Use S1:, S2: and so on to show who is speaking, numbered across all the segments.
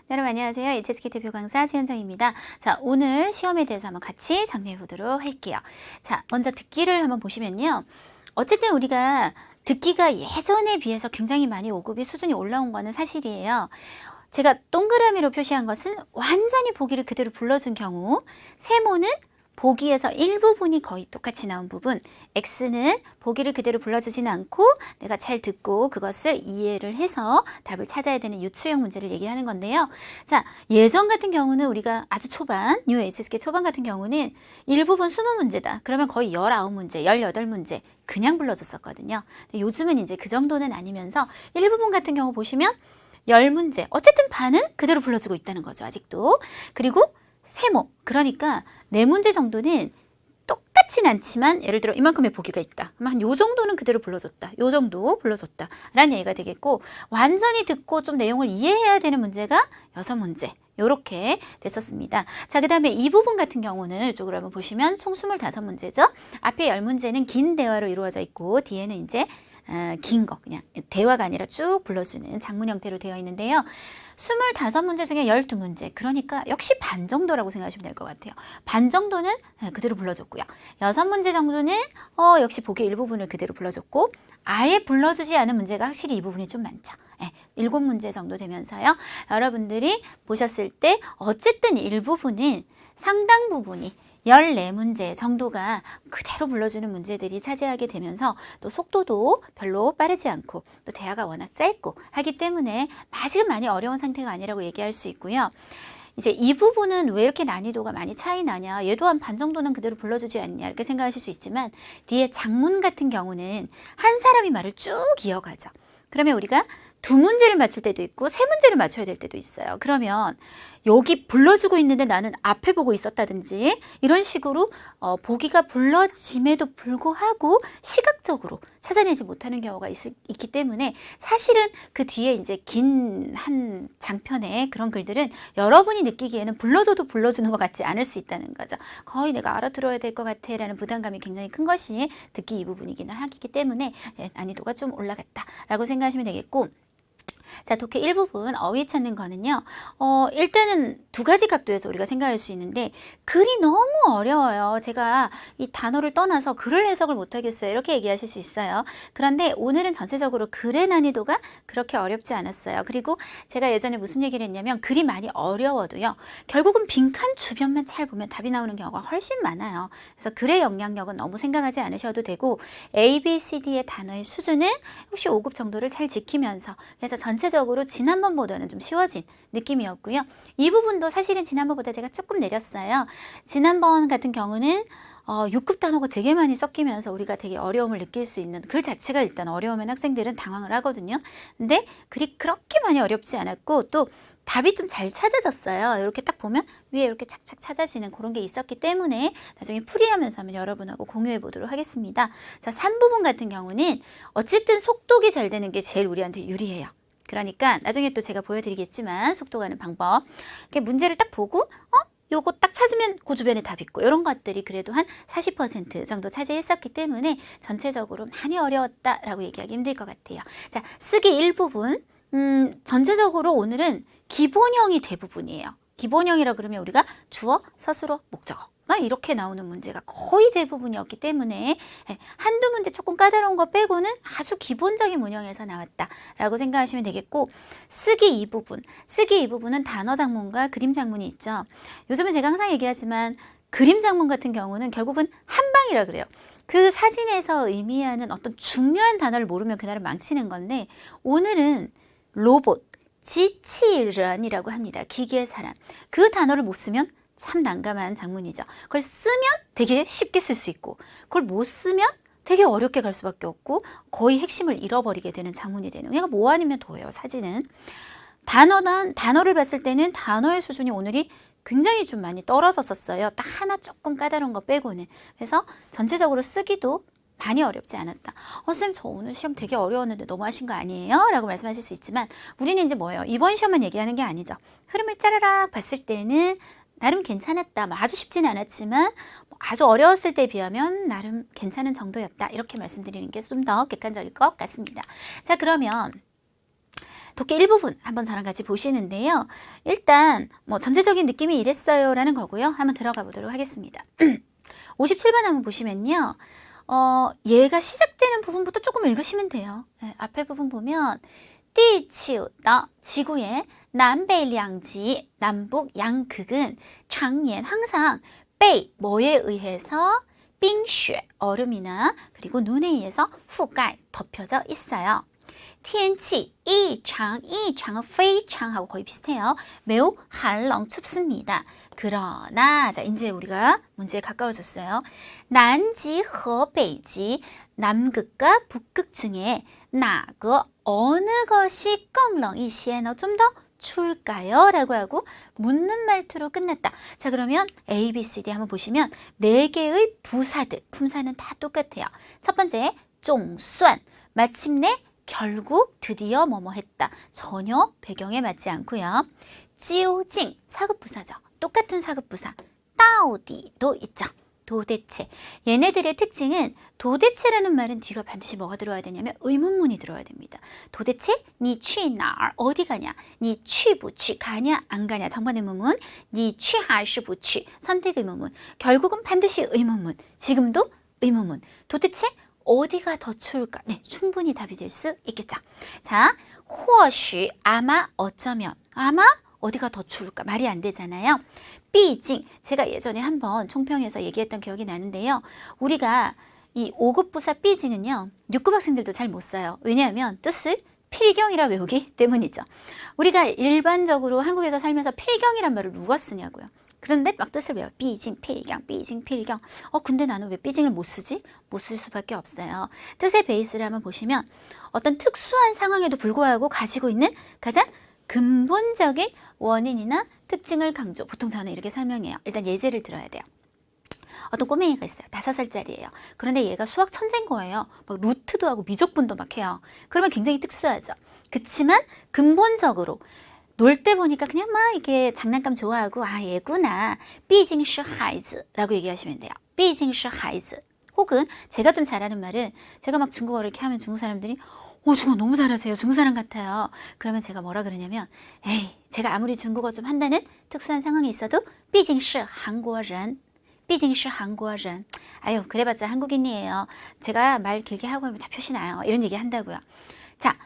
S1: 여러분 안녕하세요. HSK 대표 강사 최현정입니다. 자, 오늘 시험에 대해서 한번 같이 정리해 보도록 할게요. 자, 먼저 듣기를 한번 보시면요. 어쨌든 우리가 듣기가 예전에 비해서 굉장히 많이 5급이 수준이 올라온 거는 사실이에요. 제가 동그라미로 표시한 것은 완전히 보기를 그대로 불러준 경우, 세모는 보기에서 일부분이 거의 똑같이 나온 부분, X는 보기를 그대로 불러주지는 않고 내가 잘 듣고 그것을 이해를 해서 답을 찾아야 되는 유추형 문제를 얘기하는 건데요. 자, 예전 같은 경우는 우리가 아주 초반, 뉴 HSK 초반 같은 경우는 일부분 20문제다. 그러면 거의 19문제, 18문제 그냥 불러줬었거든요. 근데 요즘은 이제 그 정도는 아니면서 일부분 같은 경우 보시면 10문제, 어쨌든 반은 그대로 불러주고 있다는 거죠, 아직도. 그리고 세모, 그러니까 4문제 정도는 똑같진 않지만 예를 들어 이만큼의 보기가 있다. 그럼 한 요 정도는 그대로 불러줬다. 요 정도 불러줬다. 라는 얘기가 되겠고, 완전히 듣고 좀 내용을 이해해야 되는 문제가 6문제. 요렇게 됐었습니다. 자, 그 다음에 이 부분 같은 경우는 이쪽으로 한번 보시면 총 25문제죠. 앞에 10문제는 긴 대화로 이루어져 있고, 뒤에는 이제 긴 거, 그냥 대화가 아니라 쭉 불러주는 장문 형태로 되어 있는데요. 25문제 중에 12문제, 그러니까 역시 반 정도라고 생각하시면 될 것 같아요. 반 정도는 그대로 불러줬고요. 6문제 정도는 역시 보기의 일부분을 그대로 불러줬고, 아예 불러주지 않은 문제가 확실히 이 부분이 좀 많죠. 7문제 정도 되면서요. 여러분들이 보셨을 때 어쨌든 일부분은 상당 부분이 14문제 정도가 그대로 불러주는 문제들이 차지하게 되면서 또 속도도 별로 빠르지 않고 또 대화가 워낙 짧고 하기 때문에 아직은 많이 어려운 상태가 아니라고 얘기할 수 있고요. 이제 이 부분은 왜 이렇게 난이도가 많이 차이 나냐, 얘도 한 반 정도는 그대로 불러주지 않냐 이렇게 생각하실 수 있지만, 뒤에 장문 같은 경우는 한 사람이 말을 쭉 이어가죠. 그러면 우리가 2문제를 맞출 때도 있고 3문제를 맞춰야 될 때도 있어요. 그러면 여기 불러주고 있는데 나는 앞에 보고 있었다든지 이런 식으로 보기가 불러짐에도 불구하고 시각적으로 찾아내지 못하는 경우가 있기 때문에, 사실은 그 뒤에 이제 긴 한 장편의 그런 글들은 여러분이 느끼기에는 불러줘도 불러주는 것 같지 않을 수 있다는 거죠. 거의 내가 알아들어야 될 것 같아 라는 부담감이 굉장히 큰 것이 듣기 이 부분이긴 하기 때문에 난이도가 좀 올라갔다 라고 생각하시면 되겠고, 자, 독해 1부분 어휘 찾는 거는요. 일단은 2가지 각도에서 우리가 생각할 수 있는데, 글이 너무 어려워요. 제가 이 단어를 떠나서 글을 해석을 못하겠어요. 이렇게 얘기하실 수 있어요. 그런데 오늘은 전체적으로 글의 난이도가 그렇게 어렵지 않았어요. 그리고 제가 예전에 무슨 얘기를 했냐면, 글이 많이 어려워도요, 결국은 빈칸 주변만 잘 보면 답이 나오는 경우가 훨씬 많아요. 그래서 글의 영향력은 너무 생각하지 않으셔도 되고, A, B, C, D의 단어의 수준은 혹시 5급 정도를 잘 지키면서, 그래서 전체적으로 지난번보다는 좀 쉬워진 느낌이었고요. 이 부분도 사실은 지난번보다 제가 조금 내렸어요. 지난번 같은 경우는 6급 단어가 되게 많이 섞이면서 우리가 되게 어려움을 느낄 수 있는, 글 자체가 일단 어려우면 학생들은 당황을 하거든요. 근데 글이 그렇게 많이 어렵지 않았고, 또 답이 좀 잘 찾아졌어요. 이렇게 딱 보면 위에 이렇게 착착 찾아지는 그런 게 있었기 때문에 나중에 풀이하면서 한번 여러분하고 공유해 보도록 하겠습니다. 자, 3부분 같은 경우는 어쨌든 속독이 잘 되는 게 제일 우리한테 유리해요. 그러니까 나중에 또 제가 보여드리겠지만 속독하는 방법, 이렇게 문제를 딱 보고 요거 딱 찾으면 그 주변에 답 있고, 이런 것들이 그래도 한 40% 정도 차지했었기 때문에 전체적으로 많이 어려웠다라고 얘기하기 힘들 것 같아요. 자, 쓰기 1부분, 전체적으로 오늘은 기본형이 대부분이에요. 기본형이라 그러면 우리가 주어, 서술어, 목적어 이렇게 나오는 문제가 거의 대부분이었기 때문에 한두 문제 조금 까다로운 거 빼고는 아주 기본적인 문형에서 나왔다라고 생각하시면 되겠고, 쓰기 2부분, 쓰기 2부분은 단어 장문과 그림 장문이 있죠. 요즘은 제가 항상 얘기하지만 그림 장문 같은 경우는 결국은 한 방이라 그래요. 그 사진에서 의미하는 어떤 중요한 단어를 모르면 그날은 망치는 건데, 오늘은 로봇, 지치런이라고 합니다. 기계의 사람. 그 단어를 못 쓰면 참 난감한 장문이죠. 그걸 쓰면 되게 쉽게 쓸 수 있고, 그걸 못 쓰면 되게 어렵게 갈 수밖에 없고 거의 핵심을 잃어버리게 되는 장문이 되는, 그러니까 뭐 아니면 도예요, 사진은. 단어를 봤을 때는 단어의 수준이 오늘이 굉장히 좀 많이 떨어졌었어요. 딱 하나 조금 까다로운 거 빼고는. 그래서 전체적으로 쓰기도 많이 어렵지 않았다. 선생님 저 오늘 시험 되게 어려웠는데 너무하신 거 아니에요? 라고 말씀하실 수 있지만, 우리는 이제 뭐예요? 이번 시험만 얘기하는 게 아니죠. 흐름을 짜라락 봤을 때는 나름 괜찮았다. 아주 쉽지는 않았지만 아주 어려웠을 때에 비하면 나름 괜찮은 정도였다. 이렇게 말씀드리는 게 좀 더 객관적일 것 같습니다. 자, 그러면 독해 일부분 한번 저랑 같이 보시는데요. 일단 뭐 전체적인 느낌이 이랬어요 라는 거고요. 한번 들어가 보도록 하겠습니다. 57번 한번 보시면요. 얘가 시작되는 부분부터 조금 읽으시면 돼요. 네, 앞에 부분 보면 띠치우다 지구의 남北两极 남북 양극은 장년 항상 베이 뭐에 의해서 冰雪 얼음이나 그리고 눈에 의해서 覆盖 덮여져 있어요. 天气异常 非常 하고 거의 비슷해요. 매우 寒冷 춥습니다. 그러나 자 이제 우리가 문제에 가까워졌어요.南极和北极 남극과 북극 중에 哪个 어느 것이 更冷一些呢? 좀 더 추울까요? 라고 하고 묻는 말투로 끝났다. 자 그러면 A, B, C, D 한번 보시면 4개의 부사들, 품사는 다 똑같아요. 첫 번째, 总算 마침내 결국 드디어 뭐뭐 했다. 전혀 배경에 맞지 않고요. 究竟 사급부사죠. 똑같은 사급부사. 到底도 있죠. 도대체. 얘네들의 특징은 도대체라는 말은 뒤가 반드시 뭐가 들어와야 되냐면 의문문이 들어와야 됩니다. 도대체 니去哪儿 어디 가냐? 니去不去 가냐 안 가냐 정반 의문문. 니去还是不去 선택 의문문. 결국은 반드시 의문문. 지금도 의문문. 도대체 어디가 더 추울까? 네, 충분히 답이 될 수 있겠죠. 자, 或许 아마 어쩌면 아마 어디가 더 추울까? 말이 안 되잖아요. 毕竟 제가 예전에 한번 총평에서 얘기했던 기억이 나는데요. 우리가 이 5급 부사 毕竟은요. 6급 학생들도 잘 못 써요. 왜냐하면 뜻을 필경이라 외우기 때문이죠. 우리가 일반적으로 한국에서 살면서 필경이란 말을 누가 쓰냐고요. 그런데 막 뜻을 외워요. 毕竟 필경, 毕竟 필경. 근데 나는 왜 毕竟을 못 쓰지? 못 쓸 수밖에 없어요. 뜻의 베이스를 한번 보시면 어떤 특수한 상황에도 불구하고 가지고 있는 가장 근본적인 원인이나 특징을 강조. 보통 저는 이렇게 설명해요. 일단 예제를 들어야 돼요. 어떤 꼬맹이가 있어요. 5살짜리예요. 그런데 얘가 수학 천재인 거예요. 막 루트도 하고 미적분도 막 해요. 그러면 굉장히 특수하죠. 그치만 근본적으로 놀 때 보니까 그냥 막 이렇게 장난감 좋아하고 아 얘구나. 毕竟是孩子 라고 얘기하시면 돼요. 毕竟是孩子 혹은 제가 좀 잘하는 말은 제가 막 중국어를 이렇게 하면 중국 사람들이 중국어 너무 잘하세요. 중국 사람 같아요. 그러면 제가 뭐라 그러냐면 에이 제가 아무리 중국어 좀 한다는 특수한 상황이 있어도 毕竟是韩国人 毕竟是韩国人 아유 그래봤자 한국인이에요. 제가 말 길게 하고 하면 다 표시나요. 이런 얘기 한다고요. 자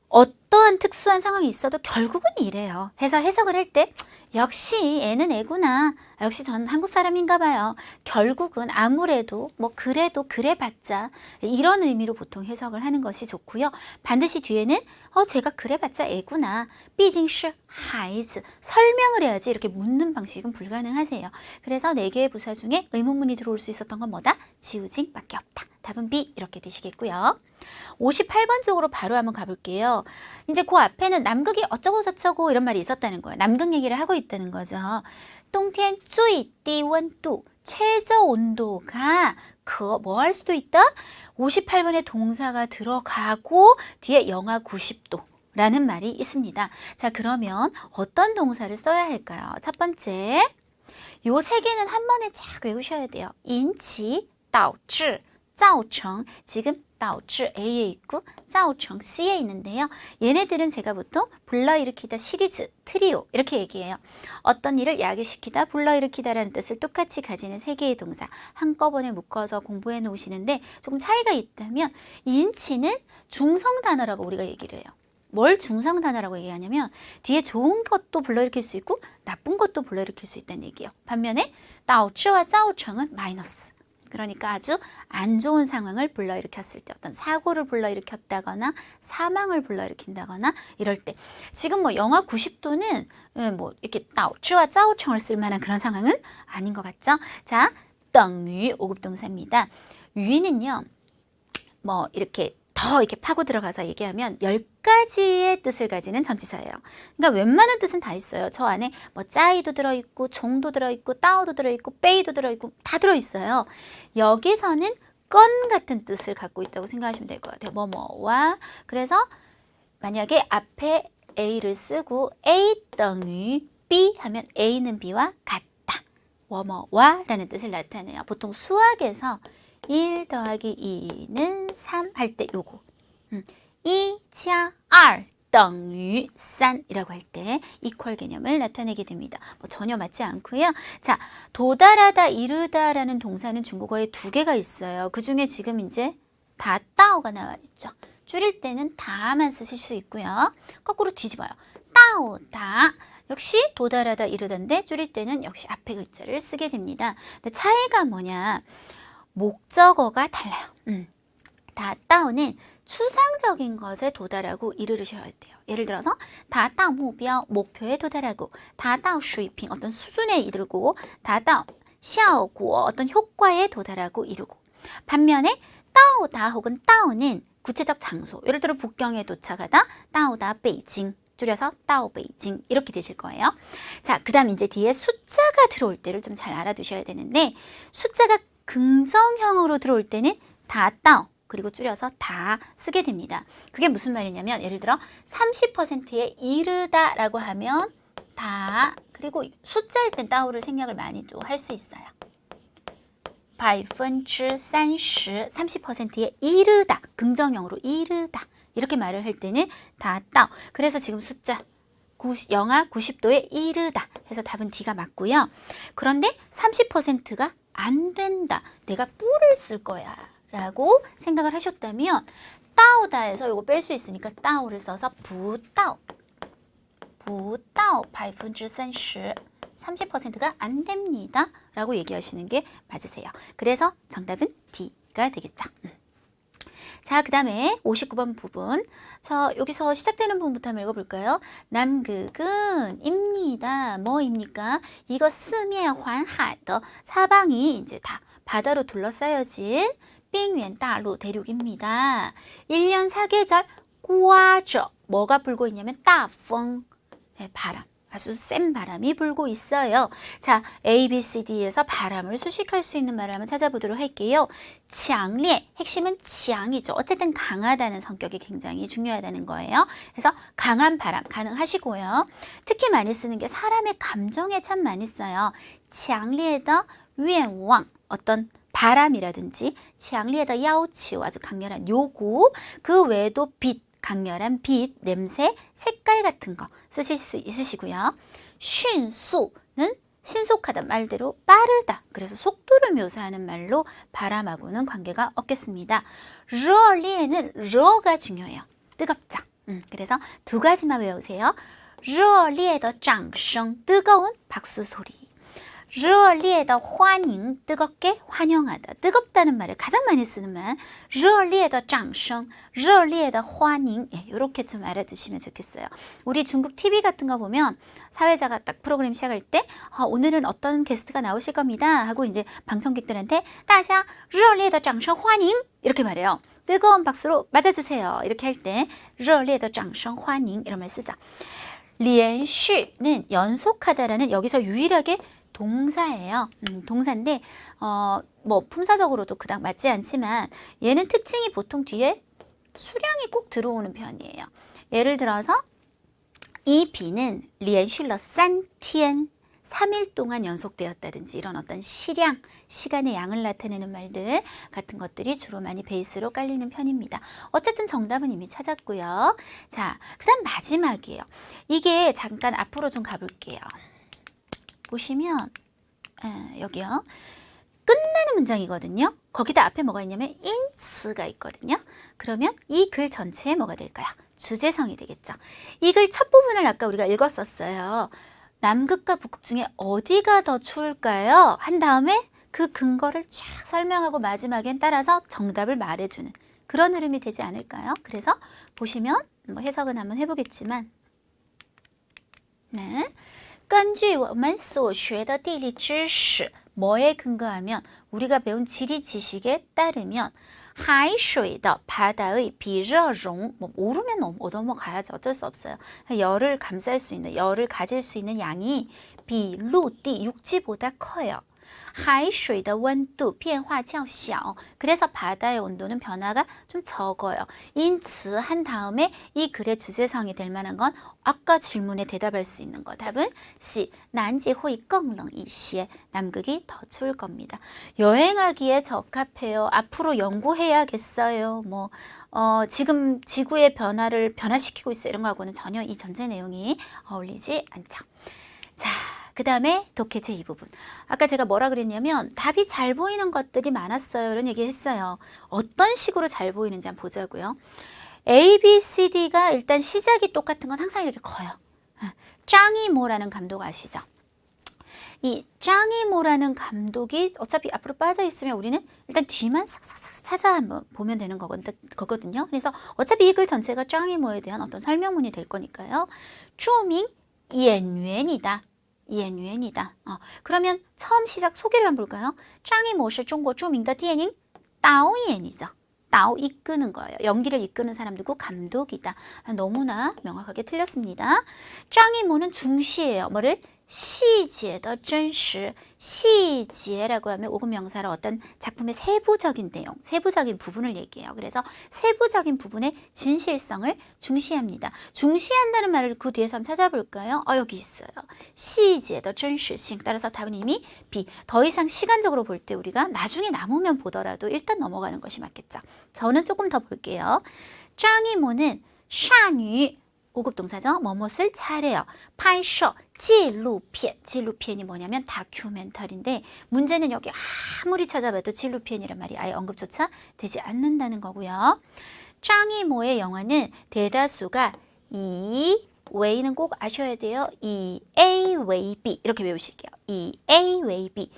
S1: 어떠한 특수한 상황이 있어도 결국은 이래요. 해서 해석을 할 때 역시 애는 애구나. 역시 전 한국 사람인가 봐요. 결국은 아무래도 뭐 그래도 그래봤자 이런 의미로 보통 해석을 하는 것이 좋고요. 반드시 뒤에는 제가 그래봤자 애구나. 毕竟是孩子 설명을 해야지 이렇게 묻는 방식은 불가능하세요. 그래서 4개의 부사 중에 의문문이 들어올 수 있었던 건 뭐다? 지우징밖에 없다. 답은 B 이렇게 되시겠고요. 58번 쪽으로 바로 한번 가볼게요. 이제 그 앞에는 남극이 어쩌고 저쩌고 이런 말이 있었다는 거예요. 남극 얘기를 하고 있다는 거죠. 冬天最低温度 최저 온도가 뭐 할 수도 있다? 58번에 동사가 들어가고 뒤에 영하 90도 라는 말이 있습니다. 자 그러면 어떤 동사를 써야 할까요? 첫 번째 요 3개는 한 번에 쫙 외우셔야 돼요. 인치, 导致 造成 지금 导致 A에 있고 造成 C에 있는데요. 얘네들은 제가 보통 불러일으키다 시리즈, 트리오 이렇게 얘기해요. 어떤 일을 야기시키다, 불러일으키다라는 뜻을 똑같이 가지는 3개의 동사 한꺼번에 묶어서 공부해 놓으시는데 조금 차이가 있다면 인치는 중성 단어라고 우리가 얘기를 해요. 뭘 중성 단어라고 얘기하냐면 뒤에 좋은 것도 불러일으킬 수 있고 나쁜 것도 불러일으킬 수 있다는 얘기예요. 반면에 导致와 造成은 마이너스. 그러니까 아주 안 좋은 상황을 불러일으켰을 때 어떤 사고를 불러일으켰다거나 사망을 불러일으킨다거나 이럴 때 지금 뭐 영하 90도는 뭐 이렇게 导致와 造成을 쓸 만한 그런 상황은 아닌 것 같죠? 자, 等于 5급 동사입니다. 유인은요. 뭐 이렇게 더 이렇게 파고 들어가서 얘기하면 10가지의 뜻을 가지는 전치사예요. 그러니까 웬만한 뜻은 다 있어요. 저 안에 뭐 짜이도 들어있고 종도 들어있고 따오도 들어있고 빼이도 들어있고 다 들어있어요. 여기서는 건 같은 뜻을 갖고 있다고 생각하시면 될 것 같아요. 뭐뭐와 그래서 만약에 앞에 A를 쓰고 A 等于 B 하면 A는 B와 같다. 뭐뭐와 라는 뜻을 나타내요. 보통 수학에서 1 더하기 2는 3 할 때 요거 1加 2等于 3이라고 할 때 equal 개념을 나타내게 됩니다. 뭐 전혀 맞지 않고요. 자, 도달하다, 이르다라는 동사는 중국어에 두 개가 있어요. 그 중에 지금 이제 다 따오가 나와 있죠. 줄일 때는 다만 쓰실 수 있고요. 거꾸로 뒤집어요. 따오다. 역시 도달하다, 이르다인데 줄일 때는 역시 앞에 글자를 쓰게 됩니다. 근데 차이가 뭐냐? 목적어가 달라요. 다 따오는 추상적인 것에 도달하고 이르르셔야 돼요. 예를 들어서 다따 목표, 목표에 도달하고 다따 수입핑, 어떤 수준에 이르고 다따 샤오구, 어떤 효과에 도달하고 이르고. 반면에 따오다 혹은 따오는 구체적 장소, 예를 들어 북경에 도착하다 따오다 베이징, 줄여서 따오 베이징 이렇게 되실 거예요. 자, 그 다음 이제 뒤에 숫자가 들어올 때를 좀 잘 알아두셔야 되는데, 숫자가 긍정형으로 들어올 때는 다 따오 그리고 줄여서 다 쓰게 됩니다. 그게 무슨 말이냐면, 예를 들어 30%에 이르다라고 하면 다, 그리고 숫자일 땐 따오를 생략을 많이 또 할 수 있어요. 30%, 30%에 이르다, 긍정형으로 이르다 이렇게 말을 할 때는 다 따오. 그래서 지금 숫자 영하 90도에 이르다 해서 답은 D가 맞고요. 그런데 30%가 안 된다, 내가 뿔을 쓸 거야 라고 생각을 하셨다면 따오다에서 이거 뺄 수 있으니까 따오를 써서 부따오, 부따오 30%, 30%가 안 됩니다 라고 얘기하시는 게 맞으세요. 그래서 정답은 D가 되겠죠. 자, 그 다음에 59번 부분. 자, 여기서 시작되는 부분부터 한번 읽어볼까요? 남극은 입니다. 뭐입니까? 이거 스면 환하더, 사방이 이제 다 바다로 둘러싸여진 빙原 大陆 대륙입니다. 1년 4계절 꽈저, 뭐가 불고 있냐면 따펑, 바람. 아주 센 바람이 불고 있어요. 자, A, B, C, D에서 바람을 수식할 수 있는 말을 한번 찾아보도록 할게요.强烈, 핵심은强이죠. 어쨌든 강하다는 성격이 굉장히 중요하다는 거예요. 그래서 강한 바람 가능하시고요. 특히 많이 쓰는 게 사람의 감정에 참 많이 써요. 强烈的愿望, 어떤 바람이라든지 强烈的要求, 아주 강렬한 요구, 그 외에도 빛, 강렬한 빛, 냄새, 색깔 같은 거 쓰실 수 있으시고요. 迅速는 신속하다, 말대로 빠르다. 그래서 속도를 묘사하는 말로 바람하고는 관계가 없겠습니다. 热烈는 러가 중요해요. 뜨겁죠. 그래서 두 가지만 외우세요. 热烈的掌声, 뜨거운 박수 소리. 热烈的欢迎, 뜨겁게 환영하다. 뜨겁다는 말을 가장 많이 쓰는 말. 热烈的掌声, 热烈的欢迎. 예, 이렇게 좀 알아두시면 좋겠어요. 우리 중국 TV 같은 거 보면 사회자가 딱 프로그램 시작할 때 오늘은 어떤 게스트가 나오실 겁니다 하고 이제 방청객들한테 大家热烈的掌声欢迎 이렇게 말해요. 뜨거운 박수로 맞아주세요. 이렇게 할 때 热烈的掌声欢迎 이런 말 쓰자. 连续는 연속하다라는, 여기서 유일하게 동사예요. 동사인데 뭐 품사적으로도 그닥 맞지 않지만 얘는 특징이 보통 뒤에 수량이 꼭 들어오는 편이에요. 예를 들어서 이 비는 连续了3天, 3일 동안 연속되었다든지 이런 어떤 시량, 시간의 양을 나타내는 말들 같은 것들이 주로 많이 베이스로 깔리는 편입니다. 어쨌든 정답은 이미 찾았고요. 자, 그 다음 마지막이에요. 이게 잠깐 앞으로 좀 가볼게요. 보시면 여기요. 끝나는 문장이거든요. 거기다 앞에 뭐가 있냐면 인츠가 있거든요. 그러면 이 글 전체에 뭐가 될까요? 주제성이 되겠죠. 이 글 첫 부분을 아까 우리가 읽었었어요. 남극과 북극 중에 어디가 더 추울까요? 한 다음에 그 근거를 쫙 설명하고 마지막엔 따라서 정답을 말해주는 그런 흐름이 되지 않을까요? 그래서 보시면 뭐 해석은 한번 해보겠지만, 네. 根据我们所学的地理知识, 뭐에 근거하면, 우리가 배운 지리 지식에 따르면 海水的 바다의 比热容, 뭐 모르면 넘어가야지 어쩔 수 없어요. 열을 감쌀 수 있는, 열을 가질 수 있는 양이 比陆地 육지보다 커요. 海水的温度变化较小. 그래서 바다의 온도는 변화가 좀 적어요. 因此 한 다음에 이 글의 주제성이 될 만한 건 아까 질문에 대답할 수 있는 거. 답은 C. 南极会更冷一些. 남극이 더 추울 겁니다. 여행하기에 적합해요. 앞으로 연구해야겠어요. 지금 지구의 변화를 변화시키고 있어요. 이런 거하고는 전혀 이 전제 내용이 어울리지 않죠. 자, 그 다음에 독해 제2부분. 아까 제가 뭐라 그랬냐면 답이 잘 보이는 것들이 많았어요. 이런 얘기 했어요. 어떤 식으로 잘 보이는지 한번 보자고요. A, B, C, D가 일단 시작이 똑같은 건 항상 이렇게 커요. 짱이모라는 감독 아시죠? 이 짱이모라는 감독이 어차피 앞으로 빠져 있으면 우리는 일단 뒤만 싹싹싹 찾아 한번 보면 되는 거거든요. 그래서 어차피 이 글 전체가 짱이모에 대한 어떤 설명문이 될 거니까요. 著名演员이다.演员이다. 그러면 처음 시작 소개를 한번 볼까요? 짱이모是中国著名的电影导演이죠. 따오 이끄는 거예요. 연기를 이끄는 사람 누구? 감독이다. 너무나 명확하게 틀렸습니다. 짱이모는 중시예요. 뭐를? 细节的真实. 시제라고 하면 오급명사로 어떤 작품의 세부적인 내용, 세부적인 부분을 얘기해요. 그래서 세부적인 부분의 진실성을 중시합니다. 중시한다는 말을 그 뒤에서 한번 찾아볼까요? 여기 있어요. 细节的真实性. 따라서 답은 이미 B. 더 이상 시간적으로 볼 때 우리가 나중에 남으면 보더라도 일단 넘어가는 것이 맞겠죠. 저는 조금 더 볼게요. 짱이모는 少女 5급 동사죠. 뭐뭇을 잘해요. 拍摄 纪录片.纪录片이 뭐냐면 다큐멘터리인데 문제는 여기 아무리 찾아봐도纪录片이란 말이 아예 언급조차 되지 않는다는 거고요. 짱이모의 영화는 대다수가 이 웨이는 꼭 아셔야 돼요. 이 A 웨이 B 이렇게 외우실게요. 이 A 웨이 B.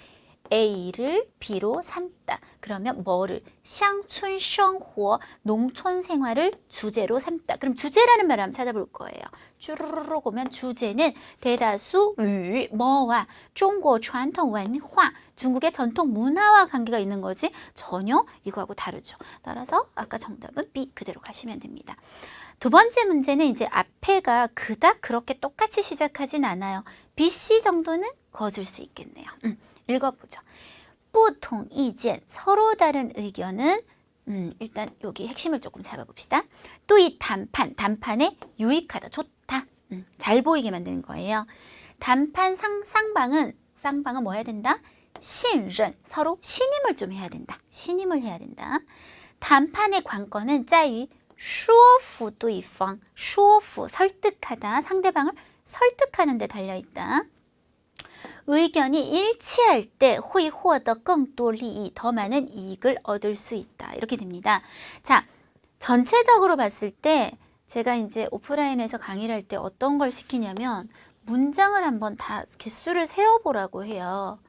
S1: A를 B로 삼다. 그러면 뭐를? 乡村生活, 농촌 생활을 주제로 삼다. 그럼 주제라는 말을 한번 찾아볼 거예요. 쭈르르륵 오면 주제는 대다수 뭐와 中国传统文化, 중국의 전통 문화와 관계가 있는 거지 전혀 이거하고 다르죠. 따라서 아까 정답은 B 그대로 가시면 됩니다. 두 번째 문제는 이제 앞에가 그닥 그렇게 똑같이 시작하진 않아요. B, C 정도는 거줄 수 있겠네요. 읽어보죠. 不同意见, 서로 다른 의견은 일단 여기 핵심을 조금 잡아봅시다. 또 이 단판에 유익하다, 좋다, 잘 보이게 만드는 거예요. 단판 쌍방은 뭐 해야 된다? 信任, 서로 신임을 좀 해야 된다. 신임을 해야 된다. 단판의 관건은 在于说服对方, 说服, 설득하다, 상대방을 설득하는 데 달려있다. 의견이 일치할 때 会获得更多利益, 더 많은 이익을 얻을 수 있다. 이렇게 됩니다. 자, 전체적으로 봤을 때 제가 이제 오프라인에서 강의를 할 때 어떤 걸 시키냐면 문장을 한번 다 개수를 세어보라고 해요.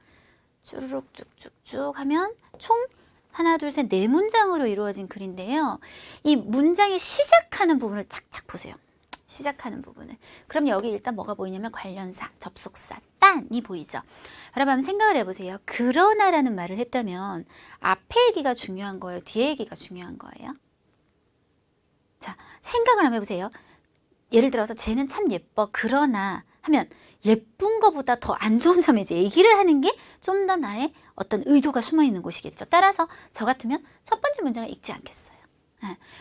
S1: 쭈르륵 쭉쭉쭉 하면 총 하나, 둘, 셋, 네 문장으로 이루어진 글인데요. 이 문장의 시작하는 부분을 착착 보세요. 시작하는 부분을. 그럼 여기 일단 뭐가 보이냐면 관련사, 접속사, 딴이 보이죠. 여러분 한번 생각을 해보세요. 그러나라는 말을 했다면 앞에 얘기가 중요한 거예요? 뒤에 얘기가 중요한 거예요? 자, 생각을 한번 해보세요. 예를 들어서 쟤는 참 예뻐. 그러나 하면 예쁜 것보다 더 안 좋은 점에 이제 얘기를 하는 게 좀 더 나의 어떤 의도가 숨어 있는 곳이겠죠. 따라서 저 같으면 첫 번째 문장을 읽지 않겠어요.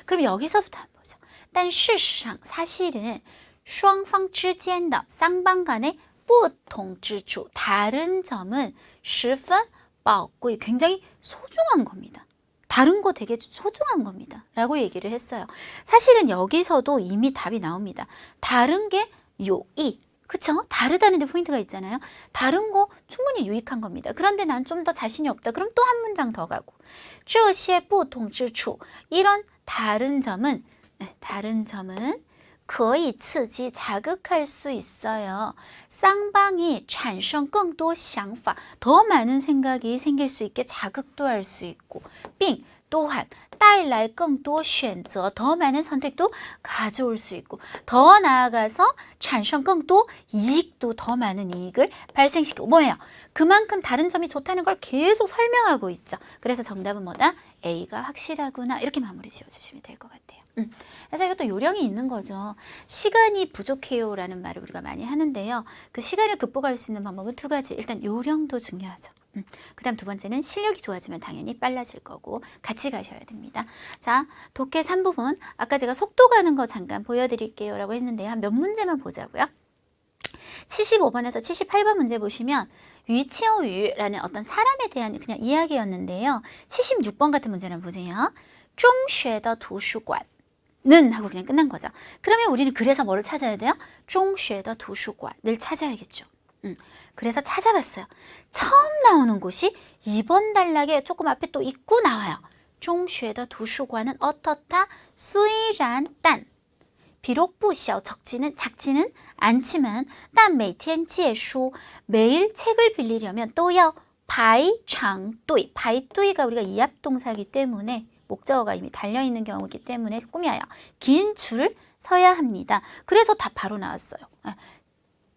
S1: 그럼 여기서부터 한번 보죠. 但事实上 사실은 双方之间的 쌍방 간의 不同之处 다른 점은 十分宝贵 굉장히 소중한 겁니다. 다른 거 되게 소중한 겁니다. 라고 얘기를 했어요. 사실은 여기서도 이미 답이 나옵니다. 다른 게 요이. 그쵸? 다르다는 데 포인트가 있잖아요. 다른 거 충분히 유익한 겁니다. 그런데 난 좀 더 자신이 없다. 그럼 또 한 문장 더 가고. 这些不同之处 이런 다른 점은 可以刺激 자극할 수 있어요. 쌍방이 产生更多想法 더 많은 생각이 생길 수 있게 자극도 할 수 있고 并 또한 带来更多选择 더 많은 선택도 가져올 수 있고 더 나아가서 产生更多 이익도 더 많은 이익을 발생시키고 뭐예요? 그만큼 다른 점이 좋다는 걸 계속 설명하고 있죠. 그래서 정답은 뭐다? A가 확실하구나 이렇게 마무리 지어주시면 될 것 같아요. 그래서 이것도 요령이 있는 거죠. 시간이 부족해요 라는 말을 우리가 많이 하는데요. 그 시간을 극복할 수 있는 방법은 두 가지. 일단 요령도 중요하죠. 그 다음 두 번째는 실력이 좋아지면 당연히 빨라질 거고 같이 가셔야 됩니다. 자, 독해 3부분. 아까 제가 속도 가는 거 잠깐 보여드릴게요 라고 했는데요. 한 몇 문제만 보자고요. 75번에서 78번 문제 보시면 위치어유라는 어떤 사람에 대한 그냥 이야기였는데요. 76번 같은 문제를 보세요. 中学的图书馆는 하고 그냥 끝난 거죠. 그러면 우리는 그래서 뭐를 찾아야 돼요? 中学的图书馆을 찾아야겠죠. 그래서 찾아봤어요. 처음 나오는 곳이 2번 단락에 조금 앞에 또 있고 나와요. 中学的图书馆은 어떻다? 虽然但비록 不小 작지는 않지만 但每天借书 매일 책을 빌리려면 또요 排长队 排队가 우리가 이합동사이기 때문에 목적어가 이미 달려있는 경우이기 때문에 꾸며요. 긴 줄을 서야 합니다. 그래서 답 바로 나왔어요.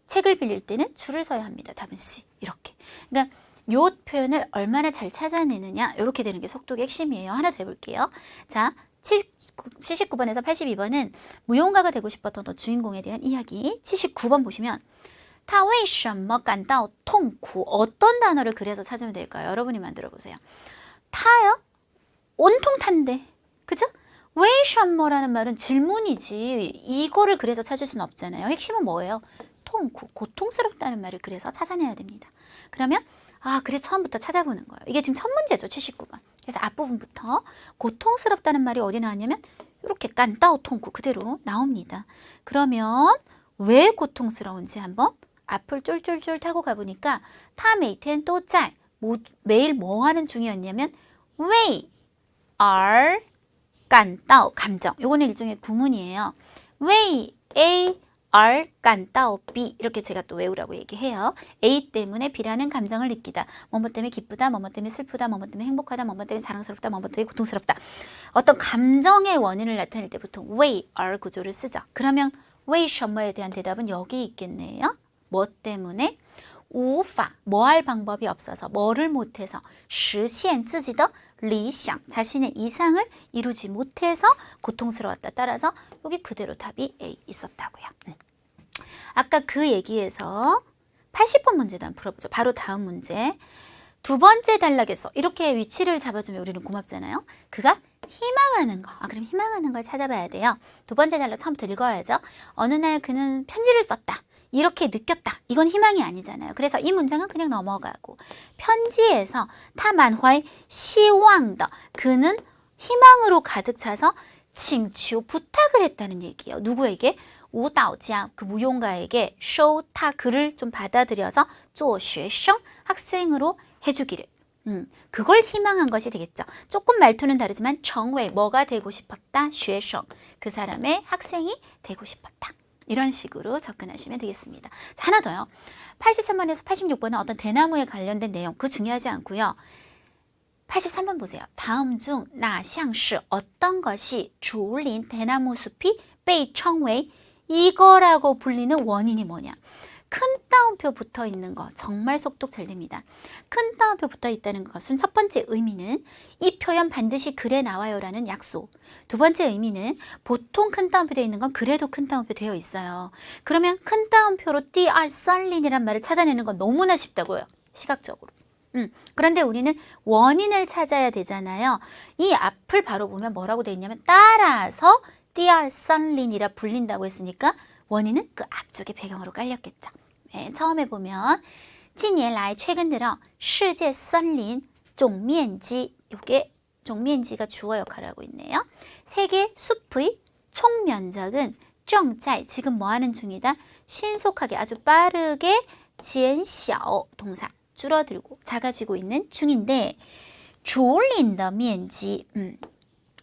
S1: 책을 빌릴 때는 줄을 서야 합니다. 답은 C. 이렇게. 그러니까 요 표현을 얼마나 잘 찾아내느냐 이렇게 되는 게 속독의 핵심이에요. 하나 더 해볼게요. 자, 79번에서 82번은 무용가가 되고 싶었던 주인공에 대한 이야기. 79번 보시면 他为什么感到痛苦 어떤 단어를 그래서 찾으면 될까요? 여러분이 만들어 보세요. 타요? 온통 탄데. 그죠? 为什么라는 말은 질문이지 이거를 그래서 찾을 수는 없잖아요. 핵심은 뭐예요? 통구, 고통스럽다는 말을 그래서 찾아내야 됩니다. 그러면 그래 처음부터 찾아보는 거예요. 이게 지금 첫 문제죠. 79번. 그래서 앞부분부터 고통스럽다는 말이 어디 나왔냐면 이렇게 깐따오 통구 그대로 나옵니다. 그러면 왜 고통스러운지 한번 앞을 쫄쫄쫄 타고 가보니까 타 메이텐 또 짤 매일 뭐 하는 중이었냐면 왜 are 깐따오 감정 요거는 일종의 구문이에요. 왜 A are 깐따오 B 이렇게 제가 또 외우라고 얘기해요. A 때문에 B라는 감정을 느끼다. 뭐뭐 때문에 기쁘다, 뭐뭐 때문에 슬프다, 뭐뭐 때문에 행복하다, 뭐뭐 때문에 자랑스럽다, 뭐뭐 때문에 고통스럽다. 어떤 감정의 원인을 나타낼 때 보통 왜 are 구조를 쓰죠. 그러면 왜 셔머에 대한 대답은 여기 있겠네요. 뭐 때문에? 无法 뭐 할 방법이 없어서 뭐를 못해서 实现自己的理想 자신의 이상을 이루지 못해서 고통스러웠다. 따라서 여기 그대로 답이 A 있었다고요. 아까 그 얘기에서 80번 문제도 한번 풀어보죠. 바로 다음 문제. 두 번째 단락에서 이렇게 위치를 잡아주면 우리는 고맙잖아요. 그가 희망하는 거. 그럼 희망하는 걸 찾아봐야 돼요. 두 번째 단락 처음부터 읽어야죠. 어느 날 그는 편지를 썼다. 이렇게 느꼈다. 이건 희망이 아니잖아요. 그래서 이 문장은 그냥 넘어가고 편지에서 타만화의 시왕다. 그는 희망으로 가득 차서 칭추 부탁을 했다는 얘기예요. 누구에게? 우다오지아 그 무용가에게 쇼타 그를 좀 받아들여서 做学生 학생으로 해주기를. 그걸 희망한 것이 되겠죠. 조금 말투는 다르지만 정외 뭐가 되고 싶었다? 学生 그 사람의 학생이 되고 싶었다. 이런 식으로 접근하시면 되겠습니다. 자, 하나 더요. 83번에서 86번은 어떤 대나무에 관련된 내용, 그거 중요하지 않고요. 83번 보세요. 다음 중 나샹시 어떤 것이 주울린 대나무 숲이 被称为 이거라고 불리는 원인이 뭐냐. 큰 따옴표 붙어 있는 거 정말 속독 잘 됩니다. 큰 따옴표 붙어 있다는 것은 첫 번째 의미는 이 표현 반드시 글에 나와요 라는 약속. 두 번째 의미는 보통 큰 따옴표 되어 있는 건 그래도 큰 따옴표 되어 있어요. 그러면 큰 따옴표로 띠알 썰린이란 말을 찾아내는 건 너무나 쉽다고요. 시각적으로. 그런데 우리는 원인을 찾아야 되잖아요. 이 앞을 바로 보면 뭐라고 되어 있냐면 따라서 띠알 썰린이라 불린다고 했으니까 원인은 그 앞쪽에 배경으로 깔렸겠죠. 처음에 보면 近年来 최근 들어 世界森林总面积 이게 종면지가 주어 역할을 하고 있네요. 세계 숲의 총 면적은 正在 지금 뭐 하는 중이다? 신속하게 아주 빠르게 减小 동사 줄어들고 작아지고 있는 중인데 竹林的面积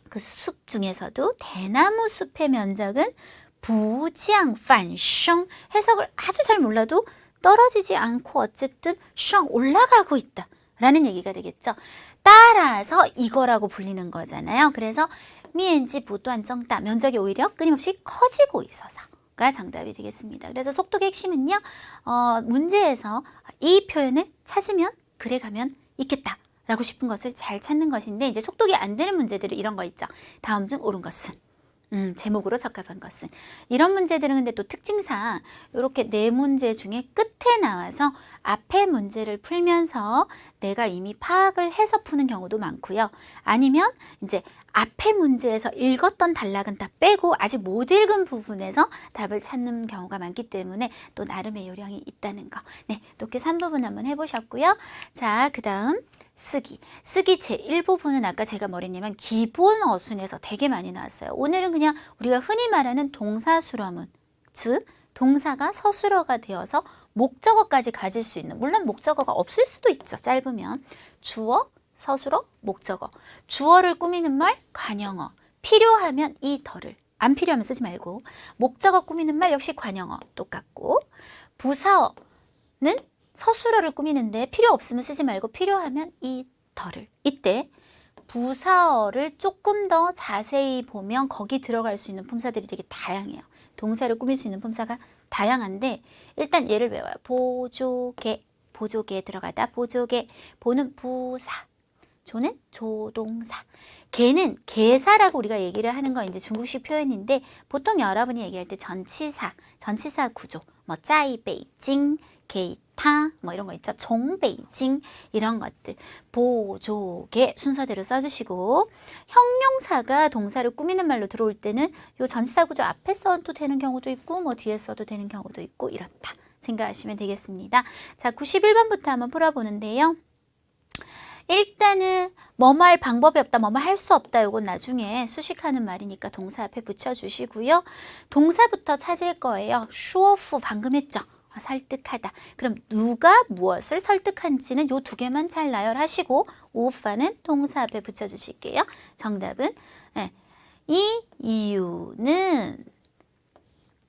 S1: 그 숲 중에서도 대나무 숲의 면적은 부장 반성 해석을 아주 잘 몰라도 떨어지지 않고 어쨌든 성 올라가고 있다 라는 얘기가 되겠죠. 따라서 이거라고 불리는 거잖아요. 그래서 미엔지 부도한 정다 면적이 오히려 끊임없이 커지고 있어서가 정답이 되겠습니다. 그래서 속독의 핵심은요. 문제에서 이 표현을 찾으면 글에 가면 있겠다 라고 싶은 것을 잘 찾는 것인데 이제 속독이 안 되는 문제들은 이런 거 있죠. 다음 중 옳은 것은 제목으로 적합한 것은 이런 문제들은 근데 또 특징상 이렇게 네 문제 중에 끝 끝에 나와서 앞에 문제를 풀면서 내가 이미 파악을 해서 푸는 경우도 많고요. 아니면 이제 앞에 문제에서 읽었던 단락은 다 빼고 아직 못 읽은 부분에서 답을 찾는 경우가 많기 때문에 또 나름의 요령이 있다는 거. 네, 높게 3부분 한번 해보셨고요. 자, 그 다음 쓰기. 쓰기 제1부분은 아까 제가 뭐랬냐면 기본 어순에서 되게 많이 나왔어요. 오늘은 그냥 우리가 흔히 말하는 동사수러문, 즉 동사가 서술어가 되어서 목적어까지 가질 수 있는, 물론 목적어가 없을 수도 있죠. 짧으면. 주어, 서술어, 목적어. 주어를 꾸미는 말, 관형어. 필요하면 이 덜을. 안 필요하면 쓰지 말고. 목적어 꾸미는 말 역시 관형어 똑같고. 부사어는 서술어를 꾸미는데 필요 없으면 쓰지 말고 필요하면 이 덜을. 이때 부사어를 조금 더 자세히 보면 거기 들어갈 수 있는 품사들이 되게 다양해요. 동사를 꾸밀 수 있는 품사가 다양한데 일단 예를 외워요. 보조개, 보조개에 들어가다 보조개, 보는 부사, 조는 조동사, 개는 개사라고 우리가 얘기를 하는 거 이제 중국식 표현인데 보통 여러분이 얘기할 때 전치사, 전치사 구조, 뭐 짜이 베이징, 게이타 뭐 이런 거 있죠. 종 베이징 이런 것들 보조개 순서대로 써주시고 형용사가 동사를 꾸미는 말로 들어올 때는 요 전치사 구조 앞에 써도 되는 경우도 있고 뭐 뒤에 써도 되는 경우도 있고 이렇다 생각하시면 되겠습니다. 자, 91번부터 한번 풀어보는데요. 일단은 뭐뭐 할 방법이 없다, 뭐뭐 할 수 없다. 요건 나중에 수식하는 말이니까 동사 앞에 붙여주시고요. 동사부터 찾을 거예요. 쇼프 방금 했죠. 설득하다. 그럼 누가 무엇을 설득한지는 요 두 개만 잘 나열하시고 우파는 동사 앞에 붙여주실게요. 정답은 네. 이 이유는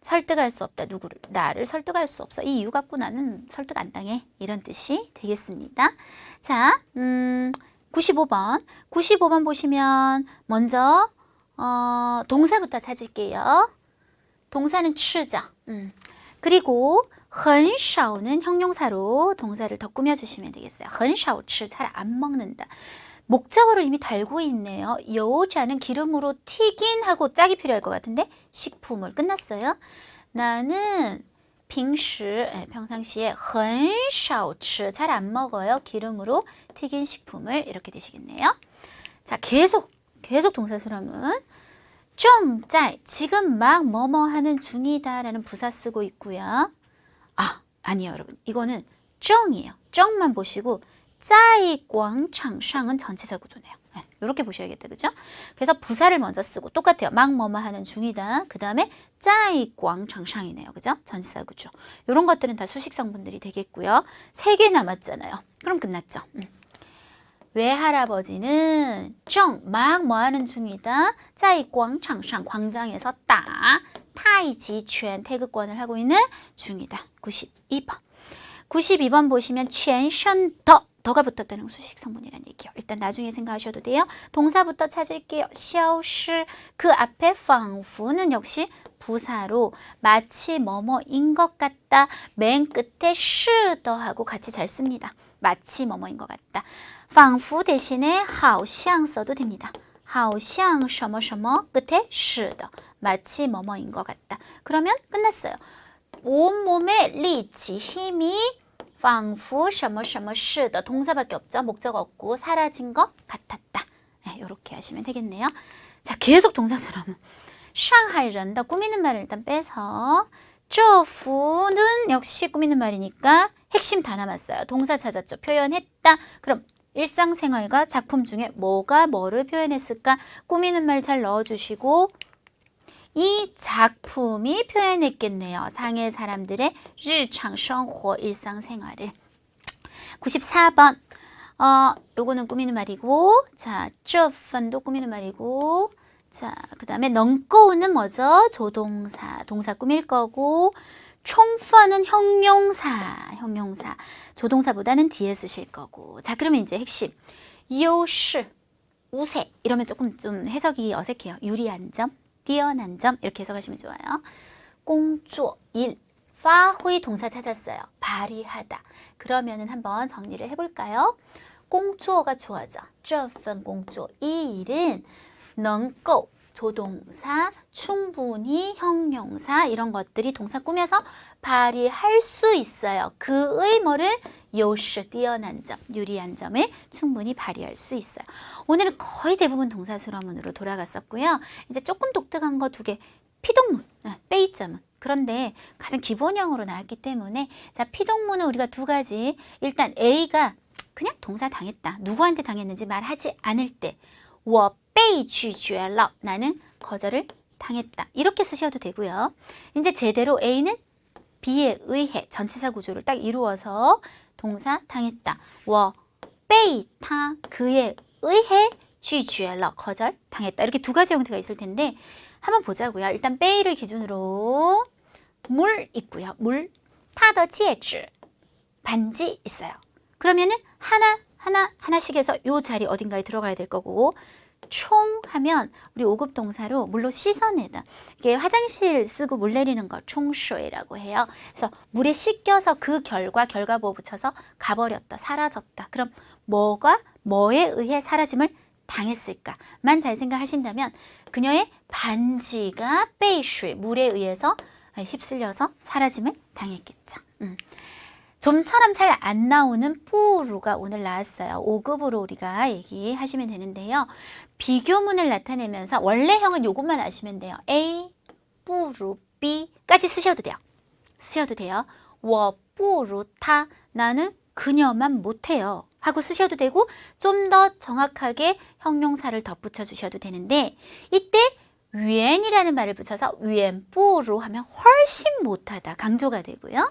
S1: 설득할 수 없다. 누구를? 나를 설득할 수 없어. 이 이유 갖고 나는 설득 안 당해. 이런 뜻이 되겠습니다. 자, 95번. 95번 보시면 먼저 동사부터 찾을게요. 동사는 吃죠. 그리고 很少는 형용사로 동사를 더 꾸며주시면 되겠어요. 很少吃, 잘 안 먹는다. 목적어를 이미 달고 있네요. 여자는 기름으로 튀긴 하고 짝이 필요할 것 같은데 식품을 끝났어요. 나는 평상시에 很少吃, 잘 안 먹어요. 기름으로 튀긴 식품을 이렇게 되시겠네요. 자, 계속 동사수라문 正在, 지금 막 뭐뭐 하는 중이다 라는 부사 쓰고 있고요. 아니에요 여러분. 이거는 正이에요. 正만 보시고 在广场上은 전치사 구조네요. 네, 이렇게 보셔야겠다. 그죠? 그래서 부사를 먼저 쓰고 똑같아요. 막 뭐뭐 하는 중이다. 그 다음에 在广场上이네요. 그죠? 전치사 구조. 이런 것들은 다 수식 성분들이 되겠고요. 3개 남았잖아요. 그럼 끝났죠. 외할아버지는 正, 막 뭐 하는 중이다. 在广场上, 광장에서 타이지拳 태극권을 하고 있는 중이다. 92번. 92번 보시면 全身더, 더가 붙었다는 수식 성분이라는 얘기예요. 일단 나중에 생각하셔도 돼요. 동사부터 찾을게요. 消失, 그 앞에 仿佛는 역시 부사로 마치 뭐뭐인 것 같다. 맨 끝에 是的하고 같이 잘 씁니다. 마치 뭐뭐인 것 같다. 仿佛 대신에 好像 써도 됩니다. 好像什么什么 끝에 是的. 마치 뭐뭐인 것 같다. 그러면 끝났어요. 온몸의 리치, 힘이 仿佛什么什么是的. 동사밖에 없죠. 목적 없고 사라진 것 같았다. 네, 이렇게 하시면 되겠네요. 자, 계속 동사처럼 상하이런 더 꾸미는 말을 일단 빼서 这幅는 역시 꾸미는 말이니까 핵심 다 남았어요. 동사 찾았죠. 표현했다. 그럼 일상생활과 작품 중에 뭐가 뭐를 표현했을까? 꾸미는 말 잘 넣어주시고 이 작품이 표현했겠네요. 상해 사람들의 日常生活 일상생활을. 94번. 요거는 꾸미는 말이고, 자, 这份도 꾸미는 말이고, 자, 그 다음에 能够는 뭐죠? 조동사, 동사 꾸밀 거고, 充分은 형용사. 조동사보다는 뒤에 쓰실 거고. 자, 그러면 이제 핵심. 优势, 우세. 이러면 조금 좀 해석이 어색해요. 유리한 점, 뛰어난 점. 이렇게 해석하시면 좋아요. 工作, 일. 发挥 동사 찾았어요. 발휘하다. 그러면은 한번 정리를 해볼까요? 工作가 좋아져. 这份工作, 이 일은 能够. 조동사, 충분히, 형용사 이런 것들이 동사 꾸며서 발휘할 수 있어요. 그의 뭐를 优势 뛰어난 점, 유리한 점을 충분히 발휘할 수 있어요. 오늘은 거의 대부분 동사술어문으로 돌아갔었고요. 이제 조금 독특한 거 2개. 피동문, 빼이자문. 그런데 가장 기본형으로 나왔기 때문에 자, 피동문은 우리가 2가지. 일단 A가 그냥 동사 당했다. 누구한테 당했는지 말하지 않을 때 我被拒绝了. 나는 거절을 당했다. 이렇게 쓰셔도 되고요. 이제 제대로 A는 B에 의해 전치사 구조를 딱 이루어서 동사 당했다. 我被他 그에 의해 拒绝了 거절 당했다. 이렇게 2가지 형태가 있을 텐데 한번 보자고요. 일단 被를 기준으로 물 있고요. 물, 他的戒指 반지 있어요. 그러면은 하나씩 해서 요 자리 어딘가에 들어가야 될 거고 총 하면 우리 5급 동사로 물로 씻어내다. 이게 화장실 쓰고 물 내리는 거 총쇼이라고 해요. 그래서 물에 씻겨서 그 결과보호 붙여서 가버렸다, 사라졌다. 그럼 뭐에 의해 사라짐을 당했을까만 잘 생각하신다면 그녀의 반지가 被水 물에 의해서 휩쓸려서 사라짐을 당했겠죠. 좀처럼 잘 안 나오는 뿌루가 오늘 나왔어요. 5급으로 우리가 얘기하시면 되는데요. 비교문을 나타내면서 원래형은 요것만 아시면 돼요. A, 뿌루, B까지 쓰셔도 돼요. 쓰셔도 돼요. 我不如他 나는 그녀만 못해요. 하고 쓰셔도 되고 좀 더 정확하게 형용사를 덧붙여 주셔도 되는데 이때 原이라는 말을 붙여서 原不如 하면 훨씬 못하다 강조가 되고요.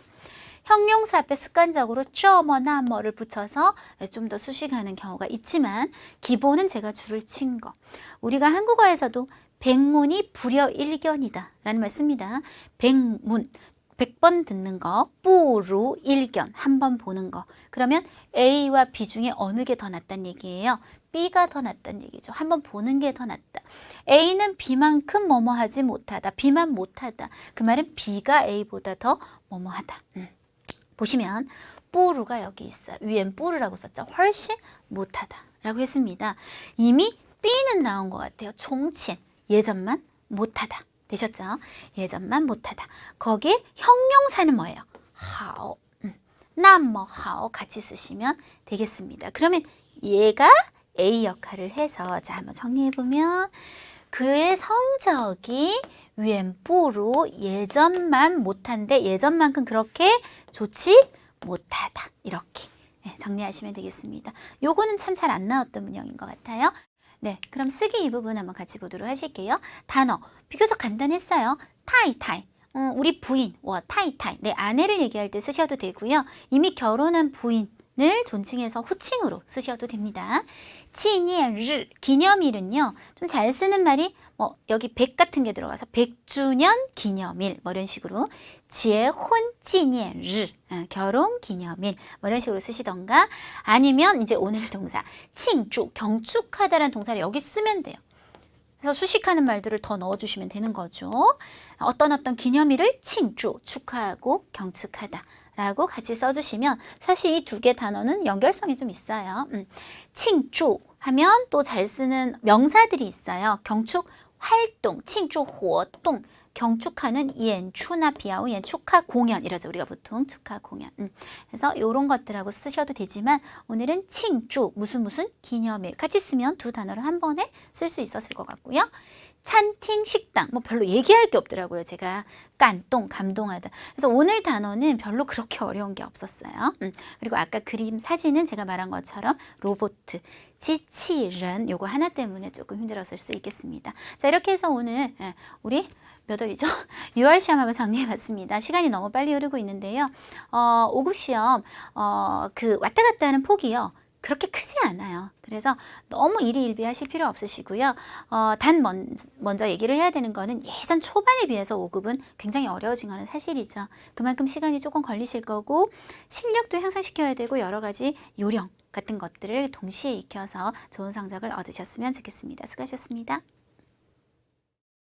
S1: 형용사 앞에 습관적으로 这么那么를 붙여서 좀 더 수식하는 경우가 있지만 기본은 제가 줄을 친 거. 우리가 한국어에서도 백문이 불여일견이다 라는 말 씁니다. 백문, 100번 듣는 거, 不如 일견, 한 번 보는 거. 그러면 A와 B 중에 어느 게 더 낫다는 얘기예요? B가 더 낫다는 얘기죠. 한 번 보는 게 더 낫다. A는 B만큼 뭐뭐 하지 못하다. B만 못하다. 그 말은 B가 A보다 더 뭐뭐 하다. 보시면 뿌루가 여기 있어요. 위엔 뿌루라고 썼죠. 훨씬 못하다 라고 했습니다. 이미 B는 나온 것 같아요. 총친, 예전만 못하다. 되셨죠? 예전만 못하다. 거기에 형용사는 뭐예요? 하오, 나뭐 하오 같이 쓰시면 되겠습니다. 그러면 얘가 A 역할을 해서 자 한번 정리해보면 그의 성적이 远不如 예전만 못한데 예전만큼 그렇게 좋지 못하다. 이렇게 정리하시면 되겠습니다. 요거는 참 잘 안 나왔던 문형인 것 같아요. 네, 그럼 쓰기 이 부분 한번 같이 보도록 하실게요. 단어 비교적 간단했어요. 타이타이, 우리 부인, 타이타이. 내 아내를 얘기할 때 쓰셔도 되고요. 이미 결혼한 부인을 존칭해서 호칭으로 쓰셔도 됩니다. 纪念日, 기념일은요. 좀 잘 쓰는 말이 여기 100 같은 게 들어가서 100주년 기념일 뭐 이런 식으로 结婚纪念日, 결혼 기념일 뭐 이런 식으로 쓰시던가 아니면 이제 오늘 동사 庆祝, 경축하다라는 동사를 여기 쓰면 돼요. 그래서 수식하는 말들을 더 넣어주시면 되는 거죠. 어떤 기념일을庆祝, 축하하고 경축하다 라고 같이 써주시면 사실 이 2개 단어는 연결성이 좀 있어요. 庆祝 하면 또 잘 쓰는 명사들이 있어요. 경축 활동, 庆祝活动, 경축하는 연추나 비하오, 축하 공연 이러죠. 우리가 보통 축하 공연. 그래서 이런 것들하고 쓰셔도 되지만 오늘은 庆祝 무슨 기념일 같이 쓰면 2 단어를 한 번에 쓸 수 있었을 것 같고요. 찬팅, 식당 뭐 별로 얘기할 게 없더라고요. 제가 깐동, 감동하다. 그래서 오늘 단어는 별로 그렇게 어려운 게 없었어요. 그리고 아까 그림, 사진은 제가 말한 것처럼 로봇, 지치른 요거 하나 때문에 조금 힘들었을 수 있겠습니다. 자, 이렇게 해서 오늘 우리 몇 월이죠? 6월 시험 한번 정리해봤습니다. 시간이 너무 빨리 흐르고 있는데요. 5급 시험 그 왔다 갔다 하는 폭이요. 그렇게 크지 않아요. 그래서 너무 일희일비 하실 필요 없으시고요. 단 먼저 얘기를 해야 되는 거는 예전 초반에 비해서 5급은 굉장히 어려워진 거는 사실이죠. 그만큼 시간이 조금 걸리실 거고 실력도 향상시켜야 되고 여러 가지 요령 같은 것들을 동시에 익혀서 좋은 성적을 얻으셨으면 좋겠습니다. 수고하셨습니다.